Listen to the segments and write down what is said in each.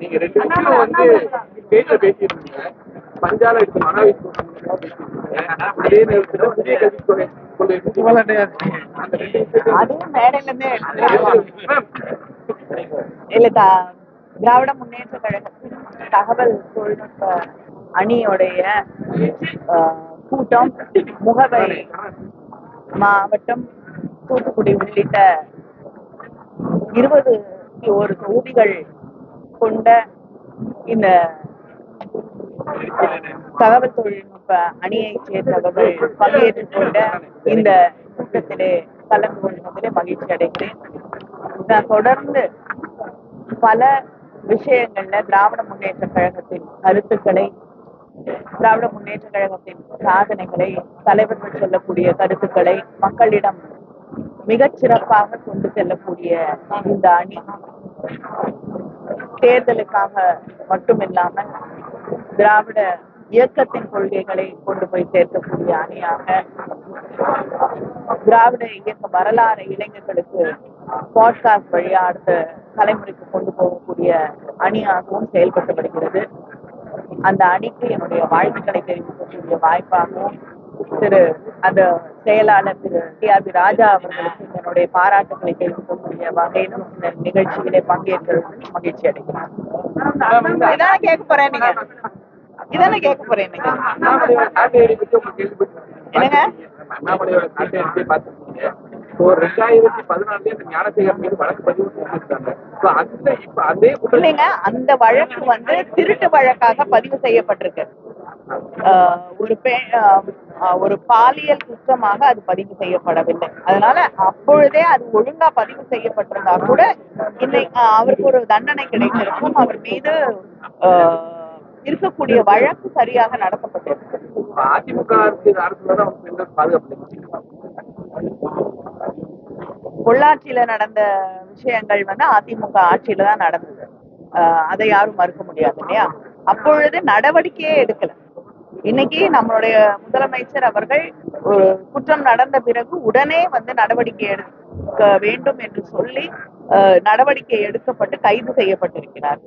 நீங்க 2 விஷயம் வந்து ஸ்டேஜ்ல பேசியிருந்தீங்க. பஞ்சால எடுத்து மனாவி அதே நேரத்துல புதிய கல்விக் கொள்கை அதுவும் மேடையில இருந்தே இல்ல திராவிட முன்னேற்ற கழகத்தின் தகவல் தொழில்நுட்ப அணியோடைய கூட்டம் முகவரி மாவட்டம் தூத்துக்குடி உள்ளிட்ட 21 தொகுதிகள் கொண்ட இந்த தகவல் தொழில்நுட்ப அணியைச் சேர்ந்தவர்கள் பங்கேற்றுக் கொண்ட இந்த கூட்டத்திலே கலந்து கொள்வதிலே மகிழ்ச்சி அடைகிறேன். நான் தொடர்ந்து பல விஷயங்கள்ல திராவிட முன்னேற்ற கழகத்தின் கருத்துக்களை, திராவிட முன்னேற்ற கழகத்தின் சாதனைகளை, தலைவர்கள் சொல்லக்கூடிய கருத்துக்களை மக்களிடம் மிகச் சிறப்பாக கொண்டு செல்லக்கூடிய இந்த அணி தேர்தலுக்காக மட்டுமில்லாமல் திராவிட இயக்கத்தின் கொள்கைகளை கொண்டு போய் சேர்க்கக்கூடிய அணியாக, திராவிட இயக்க வரலாறு இளைஞர்களுக்கு பாட்காஸ்ட் வழியா அடுத்த தலைமுறைக்கு கொண்டு போகக்கூடிய அணியாகவும் செயல்பட்டு வருகிறது. அந்த அணிக்கு என்னுடைய வாழ்த்துக்களை தெரிவிக்கக்கூடிய வாய்ப்பாகவும் அந்த செயலாளர் திரு டி.ஆர்.பி. ராஜா அவர்களுக்கு என்னுடைய பாராட்டுக்களை தெரிவிக்கக்கூடிய வகையிலும் இந்த நிகழ்ச்சியிலே பங்கேற்கிறது மகிழ்ச்சி அடைகிறேன். இதான கேட்க போறேன் நீங்க என்னங்க? 2014 ஞானசேகர் மீது வழக்கு பதிவு இல்லைங்க, அந்த வழக்கு வந்து திருட்டு வழக்காக பதிவு செய்யப்பட்டிருக்கு. ஒரு பாலியல் குற்றமாக அது பதிவு செய்யப்படவில்லை. அதனால அப்பொழுதே அது ஒழுங்கா பதிவு செய்யப்பட்டிருந்தா கூட இன்னைக்கு அவருக்கு ஒரு தண்டனை கிடைத்திருக்கும். அவர் மீது இருக்கக்கூடிய வழக்கு சரியாக நடத்தப்பட்டிருக்கு. அதிமுக பொள்ளாச்சியில நடந்த விஷயங்கள் வந்து அதிமுக ஆட்சியில தான் நடந்தது. அதை யாரும் மறுக்க முடியாது இல்லையா? அப்பொழுது நடவடிக்கையே எடுக்கல. இன்னைக்கு நம்மளுடைய முதலமைச்சர் அவர்கள் ஒரு குற்றம் நடந்த பிறகு உடனே வந்து நடவடிக்கை எடுக்க வேண்டும் என்று சொல்லி நடவடிக்கை எடுக்கப்பட்டு கைது செய்யப்பட்டிருக்கிறார்.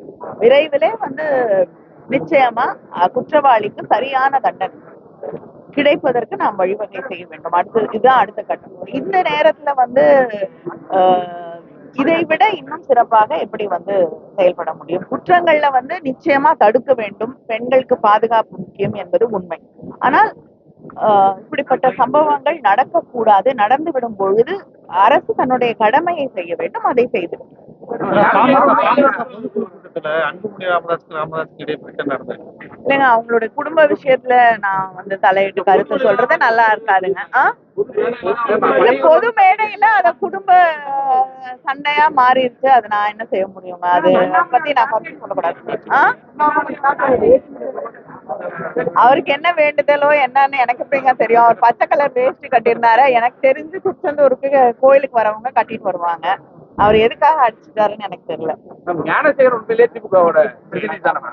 விரைவிலே வந்து நிச்சயமா குற்றவாளிக்கு சரியான தண்டனை கிடைப்பதற்கு நாம் வழிவகை செய்ய வேண்டும். இதுதான் அடுத்த கட்டம். இந்த நேரத்துல வந்து இதை விட இன்னும் சிறப்பாக எப்படி வந்து செயல்பட முடியும்? குற்றங்கள்ல வந்து நிச்சயமா தடுக்க வேண்டும். பெண்களுக்கு பாதுகாப்பு முக்கியம் என்பது உண்மை. ஆனால் இப்படிப்பட்ட சம்பவங்கள் நடக்கக்கூடாது. நடந்துவிடும் பொழுது அரசு தன்னுடைய கடமையை செய்ய வேண்டும். அதை செய்து இல்லைங்க, அவங்களுடைய குடும்ப விஷயத்துல நான் வந்து தலையிட்டு கருத்து சொல்றது நல்லா இருக்காதுங்க. பொது மேடையில அத குடும்ப சண்டையா மாறிடுச்சு. அதை நான் என்ன செய்ய முடியும்? அது பத்தி நான் கருத்து சொல்லக்கூடாது. அவருக்கு என்ன வேண்டுதலோ என்னன்னு எனக்கு எப்படிங்க தெரியும்? அவர் பச்சை கலர் வேஷ்டி கட்டியிருந்தாரு. எனக்கு தெரிஞ்சு திருச்செந்தூருக்கு கோயிலுக்கு வரவங்க கட்டிட்டு வருவாங்க. அவர் எதுக்காக அடிச்சுட்டாருன்னு எனக்கு தெரியல. ஞானசேகரன் உண்மையிலே திமுகவோட பிரதிநிதி தானா?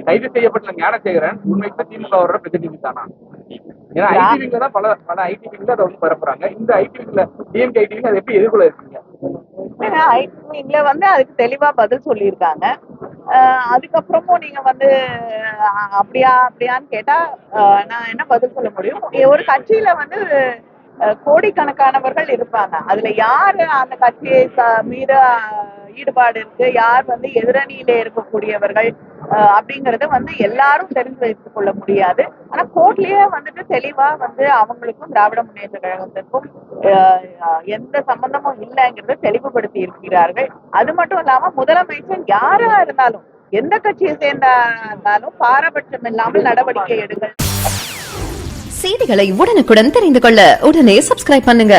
கைது செய்யப்பட்ட ஞானசேகரன் உண்மைக்கு திமுகவோட பிரதிநிதி தானா? ஏன்னா ஐடிவிங்ல தான் பல ஐடிவிங்ல அதை வந்து பரப்புறாங்க. இந்த ஐடிவிங்ல டிஎம்கே ஐடிவிங் அதை எப்படி எதிர்கொள்ள இருக்கீங்க? ஐடிவிங்ல வந்து அதுக்கு தெளிவா பதில் சொல்லியிருக்காங்க. அதுக்கப்புறமும் நீங்க வந்து அப்படியான்னு கேட்டா நான் என்ன பதில் சொல்ல முடியும்? ஒரு கட்சியில வந்து கோடிக்கணக்கானவர்கள் இருப்பாங்க. அதுல யாரு அந்த கட்சியை மீது ஈடுபாடு இருக்கு, யார் வந்து எதிரணியில இருக்கக்கூடியவர்கள் அப்படிங்கறத வந்து எல்லாரும் தெரிந்து வைத்துக் கொள்ள முடியாது. ஆனா கோர்ட்லயே வந்துட்டு தெளிவா வந்து அவங்களுக்கும் திராவிட முன்னேற்ற கழகத்திற்கும் எந்த சம்பந்தமும் இல்லைங்கிறத தெளிவுபடுத்தி இருக்கிறார்கள். அது மட்டும் இல்லாம முதலமைச்சர் யாரா இருந்தாலும், எந்த கட்சியை சேர்ந்தா இருந்தாலும் பாரபட்சம் இல்லாமல் நடவடிக்கை எடுங்கள். செய்திகளை உடனுக்குடன் தெரிந்து கொள்ள உடனே சப்ஸ்கிரைப் பண்ணுங்க.